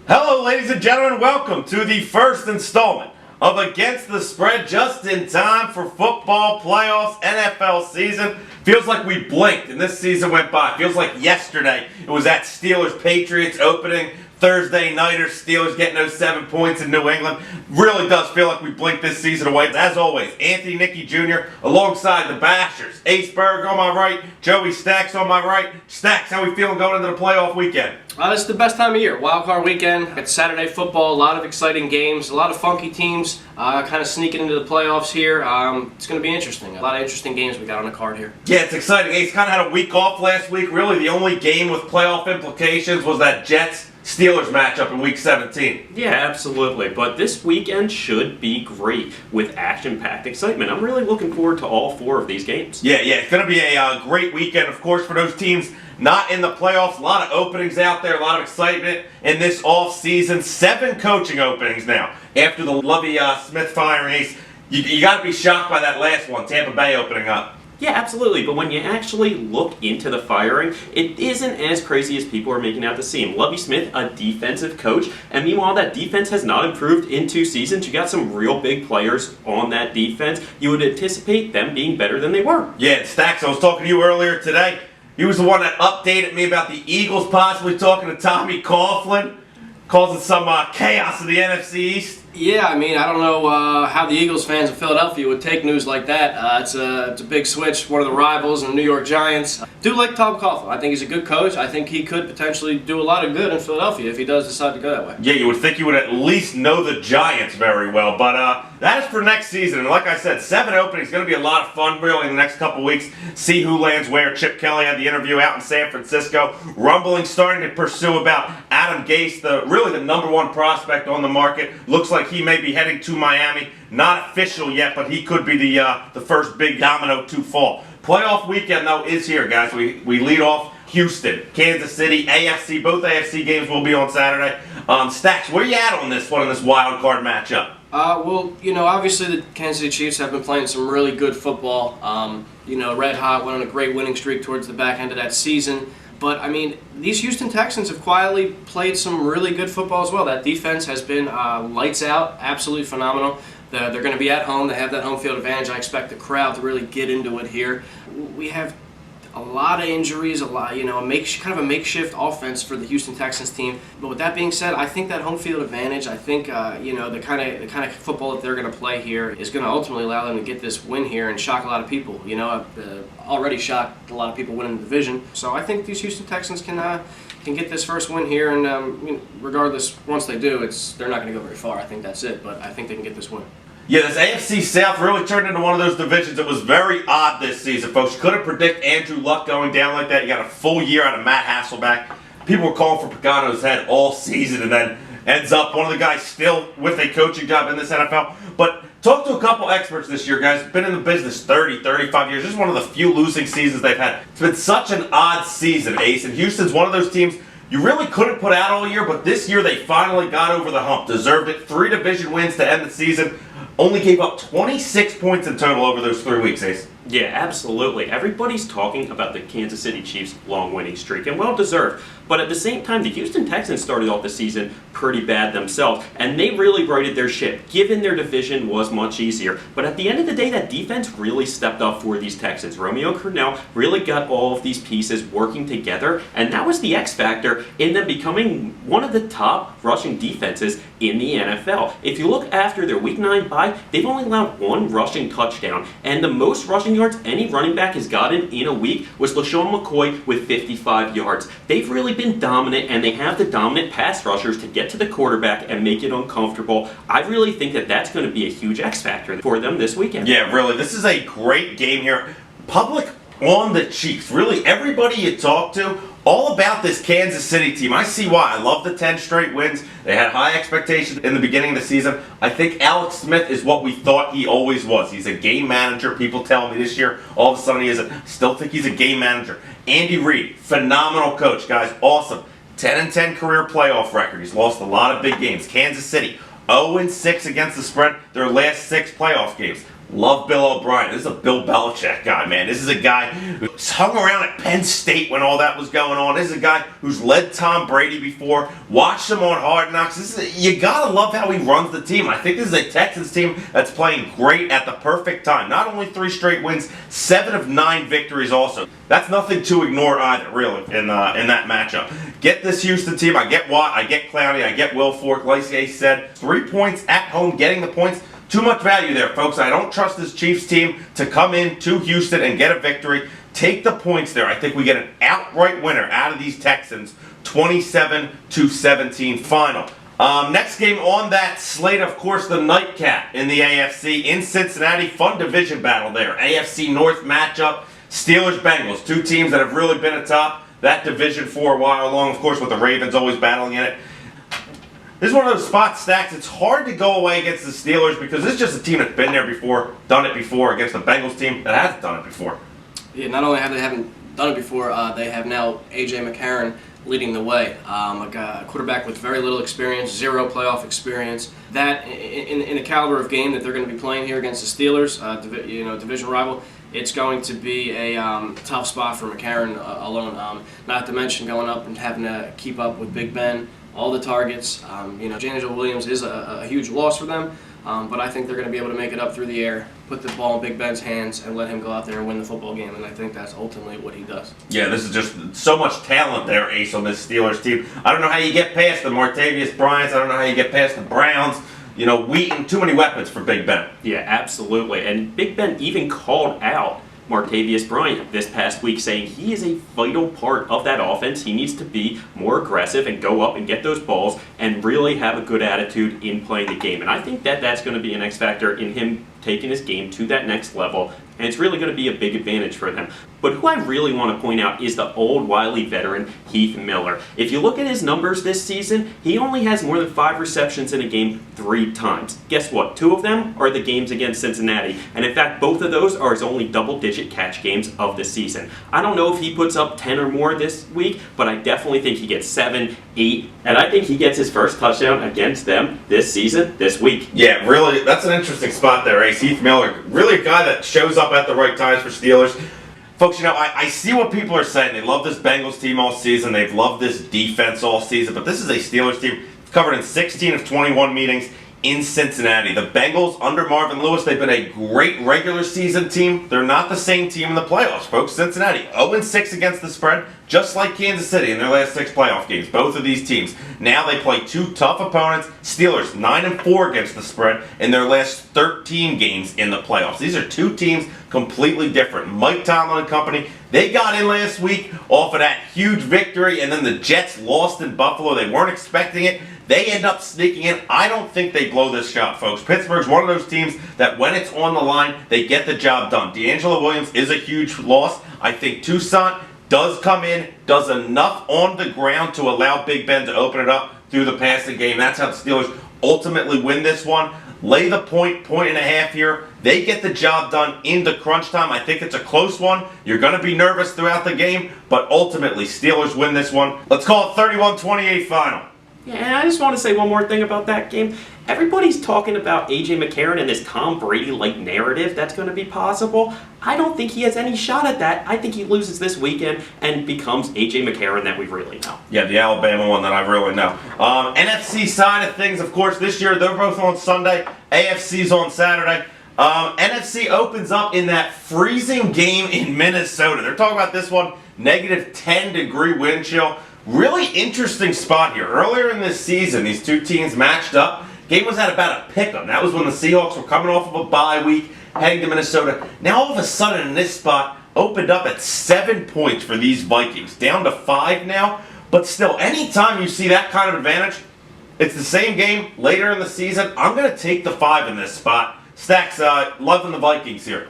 Hello, ladies and gentlemen. Welcome to the first installment of Against the Spread, just in time for football playoffs, NFL season. Feels like we blinked and this season went by. Feels like yesterday it was that Steelers-Patriots opening Thursday nighter. Steelers getting those 7 points in New England. Really does feel like we blinked this season away. As always, Anthony Nikki Jr. alongside the Bashers. Berg on my right, Joey Staxxx on my right. Staxxx, how we feeling going into the playoff weekend? It's the best time of year. Wildcard Weekend. It's Saturday football. A lot of exciting games. A lot of funky teams kind of sneaking into the playoffs here. It's going to be interesting. A lot of interesting games we got on the card here. Yeah, it's exciting. Ace kind of had a week off last week. Really, the only game with playoff implications was that Jets-Steelers matchup in Week 17. Yeah, absolutely. But this weekend should be great with action-packed excitement. I'm really looking forward to all four of these games. Yeah, it's going to be a great weekend, of course, for those teams not in the playoffs. A lot of openings out there, a lot of excitement in this off-season. 7 coaching openings now after the Lovie Smith firing. Ace, you got to be shocked by that last one, Tampa Bay opening up. Yeah, absolutely. But when you actually look into the firing, it isn't as crazy as people are making out to seem. Lovie Smith, a defensive coach, and meanwhile that defense has not improved in 2 seasons. You got some real big players on that defense. You would anticipate them being better than they were. Yeah, Staxxx, I was talking to you earlier today. He was the one that updated me about the Eagles possibly talking to Tommy Coughlin, causing some chaos in the NFC East. Yeah, I mean, I don't know how the Eagles fans of Philadelphia would take news like that. It's a big switch. One of the rivals in the New York Giants. Do like Tom Coughlin. I think he's a good coach. I think he could potentially do a lot of good in Philadelphia if he does decide to go that way. Yeah, you would think you would at least know the Giants very well. But that is for next season. And like I said, 7 openings. Going to be a lot of fun really in the next couple weeks. See who lands where. Chip Kelly had the interview out in San Francisco. Rumbling starting to pursue about Adam Gase, really the #1 prospect on the market. Looks like he may be heading to Miami. Not official yet, but he could be the first big domino to fall. Playoff weekend, though, is here, guys. We lead off Houston, Kansas City, AFC. Both AFC games will be on Saturday. Staxxx, where you at on this one, in this wild card matchup? Well, obviously the Kansas City Chiefs have been playing some really good football. Red hot, went on a great winning streak towards the back end of that season. But, I mean, these Houston Texans have quietly played some really good football as well. That defense has been lights out, absolutely phenomenal. They're going to be at home. They have that home field advantage. I expect the crowd to really get into it here. We have a lot of injuries, kind of a makeshift offense for the Houston Texans team. But with that being said, I think that home field advantage, I think, the kind of football that they're going to play here is going to ultimately allow them to get this win here and shock a lot of people. Already shocked a lot of people winning the division. So I think these Houston Texans can get this first win here, and regardless, once they do, they're not going to go very far. I think that's it, but I think they can get this win. Yeah, this AFC South really turned into one of those divisions that was very odd this season, folks. You couldn't predict Andrew Luck going down like that. You got a full year out of Matt Hasselbeck. People were calling for Pagano's head all season, and then ends up one of the guys still with a coaching job in this NFL. But talk to a couple experts this year, guys. Been in the business 30, 35 years. This is one of the few losing seasons they've had. It's been such an odd season, Ace. And Houston's one of those teams you really couldn't put out all year, but this year they finally got over the hump. Deserved it. 3 division wins to end the season. Only gave up 26 points in total over those 3 weeks, Ace. Yeah, absolutely. Everybody's talking about the Kansas City Chiefs' long winning streak, and well deserved. But at the same time, the Houston Texans started off the season pretty bad themselves, and they really righted their ship, given their division was much easier. But at the end of the day, that defense really stepped up for these Texans. Romeo Crennel really got all of these pieces working together, and that was the X factor in them becoming one of the top rushing defenses in the NFL. If you look after their Week 9 bye, they've only allowed 1 rushing touchdown, and the most rushing yards any running back has gotten in a week was LaShawn McCoy with 55 yards. They've really been dominant, and they have the dominant pass rushers to get to the quarterback and make it uncomfortable. I really think that that's going to be a huge X factor for them this weekend. Yeah, really. This is a great game here. Public on the Chiefs. Really, everybody you talk to, all about this Kansas City team. I see why. I love the 10 straight wins. They had high expectations in the beginning of the season. I think Alex Smith is what we thought he always was. He's a game manager. People tell me this year, all of a sudden he isn't. Still think he's a game manager. Andy Reid, phenomenal coach, guys. Awesome. 10-10 career playoff record. He's lost a lot of big games. Kansas City, 0-6 against the spread their last 6 playoff games. Love Bill O'Brien. This is a Bill Belichick guy, man. This is a guy who's hung around at Penn State when all that was going on. This is a guy who's led Tom Brady before, watched him on Hard Knocks. You gotta love how he runs the team. I think this is a Texans team that's playing great at the perfect time. Not only 3 straight wins, 7 of 9 victories also. That's nothing to ignore either, really, in that matchup. Get this Houston team. I get Watt, I get Clowney, I get Will Fork. Like I said, 3 points at home, getting the points. Too much value there, folks. I don't trust this Chiefs team to come in to Houston and get a victory. Take the points there. I think we get an outright winner out of these Texans, 27-17 final. Next game on that slate, of course, the nightcap in the AFC in Cincinnati. Fun division battle there. AFC North matchup, Steelers-Bengals. 2 teams that have really been atop that division for a while, along, of course, with the Ravens always battling in it. This is one of those spots, Staxxx. It's hard to go away against the Steelers because this is just a team that's been there before, done it before, against the Bengals team that hasn't done it before. Yeah, not only haven't done it before, they have now A.J. McCarron leading the way. A quarterback with very little experience, 0 playoff experience. That, in the caliber of game that they're going to be playing here against the Steelers, division rival, it's going to be a tough spot for McCarron alone. Not to mention going up and having to keep up with Big Ben. All the targets. D'Angelo Williams is a huge loss for them, but I think they're going to be able to make it up through the air, put the ball in Big Ben's hands, and let him go out there and win the football game, and I think that's ultimately what he does. Yeah, this is just so much talent there, Ace, on this Steelers team. I don't know how you get past the Martavius Bryants. I don't know how you get past the Browns. Wheaton, too many weapons for Big Ben. Yeah, absolutely. And Big Ben even called out Martavius Bryant this past week, saying he is a vital part of that offense. He needs to be more aggressive and go up and get those balls and really have a good attitude in playing the game. And I think that that's going to be an X factor in him taking his game to that next level, and it's really going to be a big advantage for them. But who I really want to point out is the old wily veteran, Heath Miller. If you look at his numbers this season, he only has more than 5 receptions in a game 3 times. Guess what? 2 of them are the games against Cincinnati, and in fact, both of those are his only double-digit catch games of the season. I don't know if he puts up 10 or more this week, but I definitely think he gets 7, 8, and I think he gets his first touchdown against them this season, this week. Yeah, really, that's an interesting spot there, Ace. Heath Miller, really a guy that shows up at the right times for Steelers. Folks, I see what people are saying. They love this Bengals team all season. They've loved this defense all season. But this is a Steelers team covered in 16 of 21 meetings in Cincinnati. The Bengals, under Marvin Lewis, they've been a great regular season team. They're not the same team in the playoffs, folks. Cincinnati, 0-6 against the spread, just like Kansas City in their last 6 playoff games. Both of these teams. Now they play 2 tough opponents. Steelers, 9-4 against the spread in their last 13 games in the playoffs. These are 2 teams completely different. Mike Tomlin and company, they got in last week off of that huge victory, and then the Jets lost in Buffalo. They weren't expecting it. They end up sneaking in. I don't think they blow this shot, folks. Pittsburgh's one of those teams that when it's on the line, they get the job done. D'Angelo Williams is a huge loss. I think Toussaint does come in, does enough on the ground to allow Big Ben to open it up through the passing game. That's how the Steelers ultimately win this one. Lay the point and a half here. They get the job done into crunch time. I think it's a close one. You're going to be nervous throughout the game, but ultimately, Steelers win this one. Let's call it 31-28 final. Yeah, and I just want to say one more thing about that game. Everybody's talking about A.J. McCarron and this Tom Brady-like narrative that's going to be possible. I don't think he has any shot at that. I think he loses this weekend and becomes A.J. McCarron that we really know. Yeah, the Alabama one that I really know. NFC side of things, of course, this year they're both on Sunday. AFC's on Saturday. NFC opens up in that freezing game in Minnesota. They're talking about this one, negative 10-degree wind chill. Really interesting spot here. Earlier in this season, these 2 teams matched up. Game was at about a pick-em. That was when the Seahawks were coming off of a bye week, heading to Minnesota. Now, all of a sudden, in this spot, opened up at 7 points for these Vikings. Down to 5 now. But still, anytime you see that kind of advantage, it's the same game later in the season. I'm going to take the 5 in this spot. Staxxx, loving the Vikings here.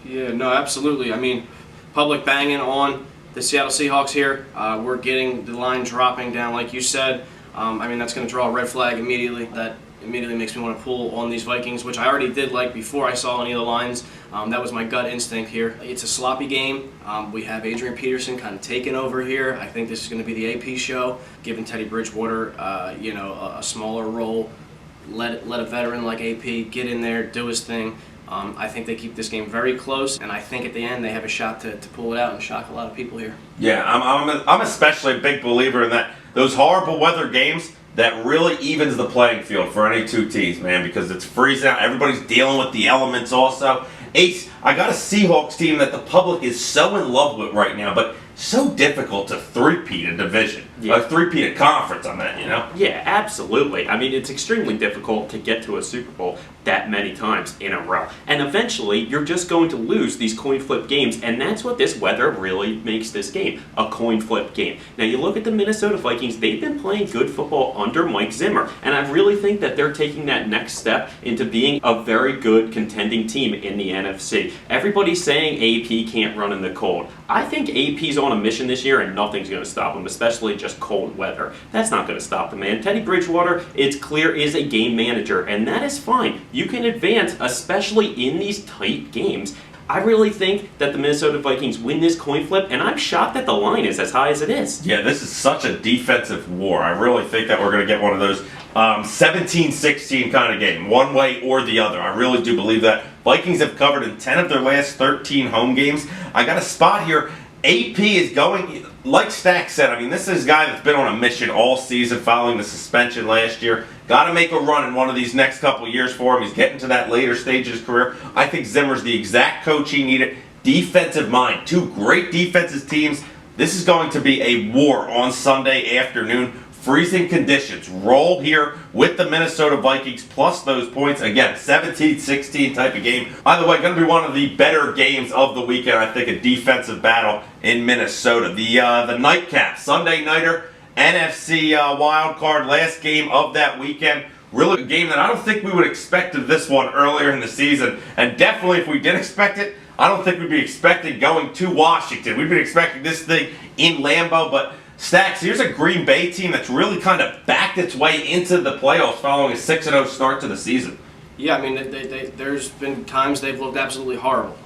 Yeah, no, absolutely. I mean, public banging on the Seattle Seahawks here. We're getting the line dropping down, like you said. That's going to draw a red flag immediately. That immediately makes me want to pull on these Vikings, which I already did like before I saw any of the lines. That was my gut instinct here. It's a sloppy game. We have Adrian Peterson kind of taking over here. I think this is going to be the AP show, giving Teddy Bridgewater, a smaller role. Let a veteran like AP get in there, do his thing. I think they keep this game very close, and I think at the end they have a shot to pull it out and shock a lot of people here. Yeah, I'm especially a big believer in that. Those horrible weather games, that really evens the playing field for any two teams, man, because it's freezing out. Everybody's dealing with the elements also. Ace, I got a Seahawks team that the public is so in love with right now, but so difficult to three-peat a division. Yeah. A three-peat a conference on that, you know? Yeah, absolutely. I mean, it's extremely difficult to get to a Super Bowl that many times in a row. And eventually, you're just going to lose these coin flip games, and that's what this weather really makes this game, a coin flip game. Now, you look at the Minnesota Vikings, they've been playing good football under Mike Zimmer, and I really think that they're taking that next step into being a very good contending team in the NFC. Everybody's saying AP can't run in the cold. I think AP's on a mission this year, and nothing's going to stop him, especially just cold weather. That's not going to stop the man. Teddy Bridgewater, it's clear, is a game manager, and that is fine. You can advance, especially in these tight games. I really think that the Minnesota Vikings win this coin flip, and I'm shocked that the line is as high as it is. Yeah, this is such a defensive war. I really think that we're going to get one of those 17-16 kind of game, one way or the other. I really do believe that. Vikings have covered in 10 of their last 13 home games. I got a spot here. AP is going, like Staxxx said, I mean, this is a guy that's been on a mission all season following the suspension last year. Got to make a run in one of these next couple of years for him. He's getting to that later stage of his career. I think Zimmer's the exact coach he needed. Defensive mind. Two great defensive teams. This is going to be a war on Sunday afternoon. Freezing conditions. Roll here with the Minnesota Vikings plus those points. Again, 17-16 type of game. By the way, going to be one of the better games of the weekend. I think a defensive battle in Minnesota. The nightcap, Sunday nighter, NFC wildcard, last game of that weekend. Really a game that I don't think we would expect of this one earlier in the season. And definitely if we did expect it, I don't think we'd be expecting going to Washington. We'd be expecting this thing in Lambeau, but Staxxx, here's a Green Bay team that's really kind of backed its way into the playoffs following a 6-0 start to the season. Yeah, I mean, there's been times they've looked absolutely horrible.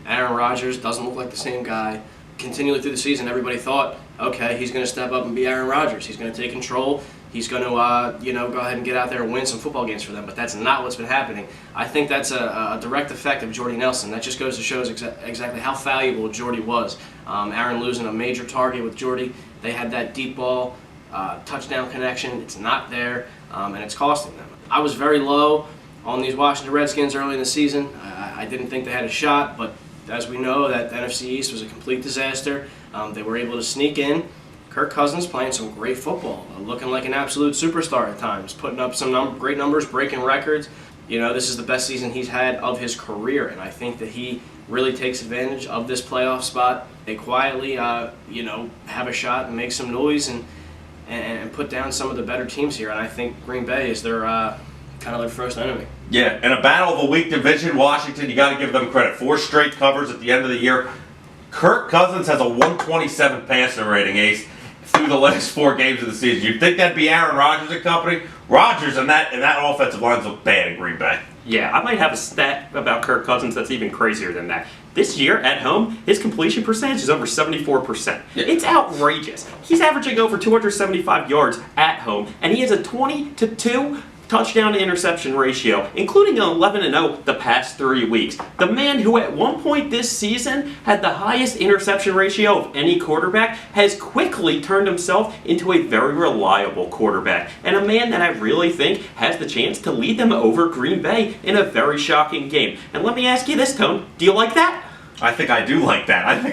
Aaron Rodgers doesn't look like the same guy. Continually through the season, everybody thought, okay, he's going to step up and be Aaron Rodgers. He's going to take control. He's going to, go ahead and get out there and win some football games for them. But that's not what's been happening. I think that's a direct effect of Jordy Nelson. That just goes to show exactly how valuable Jordy was. Aaron losing a major target with Jordy. They had that deep ball touchdown connection. It's not there, and it's costing them. I was very low on these Washington Redskins early in the season. I didn't think they had a shot, but as we know, that NFC East was a complete disaster. They were able to sneak in. Kirk Cousins playing some great football, looking like an absolute superstar at times, putting up some great numbers, breaking records. You know, this is the best season he's had of his career, and I think that he really takes advantage of this playoff spot. They quietly, have a shot and make some noise and put down some of the better teams here. And I think Green Bay is their kind of their first enemy. Yeah, in a battle of the week division, Washington, you got to give them credit. 4 straight covers at the end of the year. Kirk Cousins has a 127 passer rating, Ace, through the last 4 games of the season. You'd think that'd be Aaron Rodgers and company. Rodgers and that offensive lines look bad in Green Bay. Yeah, I might have a stat about Kirk Cousins that's even crazier than that. This year at home, his completion percentage is over 74%. Yeah. It's outrageous. He's averaging over 275 yards at home, and he has a 20-2 touchdown to interception ratio, including an 11-0 the past 3 weeks. The man who at one point this season had the highest interception ratio of any quarterback has quickly turned himself into a very reliable quarterback, and a man that I really think has the chance to lead them over Green Bay in a very shocking game. And let me ask you this, Tone, do you like that? I think I do like that.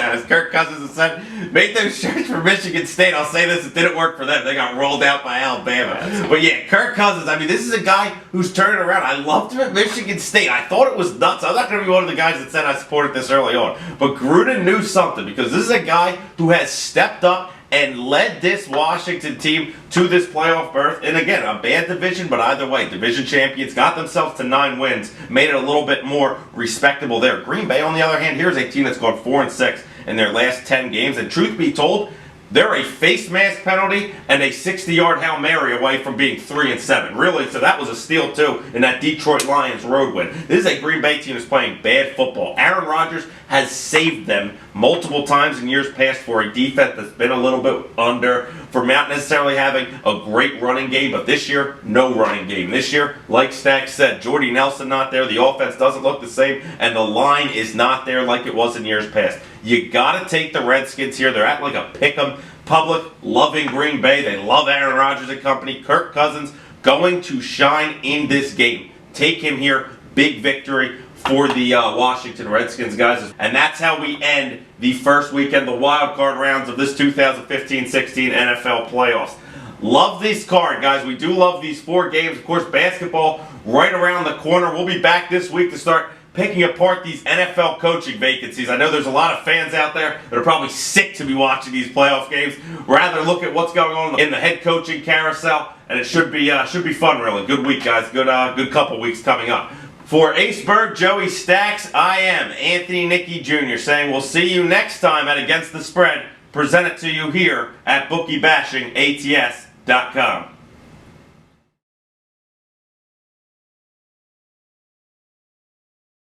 As Kirk Cousins has said, make those shirts for Michigan State. I'll say this, it didn't work for them. They got rolled out by Alabama. But yeah, Kirk Cousins, I mean, this is a guy who's turning around. I loved him at Michigan State. I thought it was nuts. I'm not going to be one of the guys that said I supported this early on. But Gruden knew something, because this is a guy who has stepped up and led this Washington team to this playoff berth. And again, a bad division, but either way, division champions got themselves to 9 wins, made it a little bit more respectable there. Green Bay, on the other hand, here's a team that's gone 4-6 in their last 10 games. And truth be told, They're a face mask penalty and a 60-yard Hail Mary away from being 3-7. Really, so that was a steal too in that Detroit Lions road win. This is a Green Bay team that's playing bad football. Aaron Rodgers has saved them multiple times in years past for a defense that's been a little bit under, for not necessarily having a great running game, but this year, no running game. This year, like Staxx said, Jordy Nelson not there, the offense doesn't look the same, and the line is not there like it was in years past. You gotta take the Redskins here. They're at like a pick'em public, loving Green Bay. They love Aaron Rodgers and company. Kirk Cousins going to shine in this game. Take him here. Big victory for the Washington Redskins, guys. And that's how we end the first weekend, the wild card rounds of this 2015-16 NFL playoffs. Love this card, guys. We do love these 4 games. Of course, basketball right around the corner. We'll be back this week to start picking apart these NFL coaching vacancies. I know there's a lot of fans out there that are probably sick to be watching these playoff games. Rather look at what's going on in the head coaching carousel, and it should be fun, really. Good week, guys. Good couple weeks coming up. For Ace, Berg, Joey Staxxx, I am Anthony Nikki Jr. saying we'll see you next time at Against the Spread, presented to you here at BookieBashingATS.com.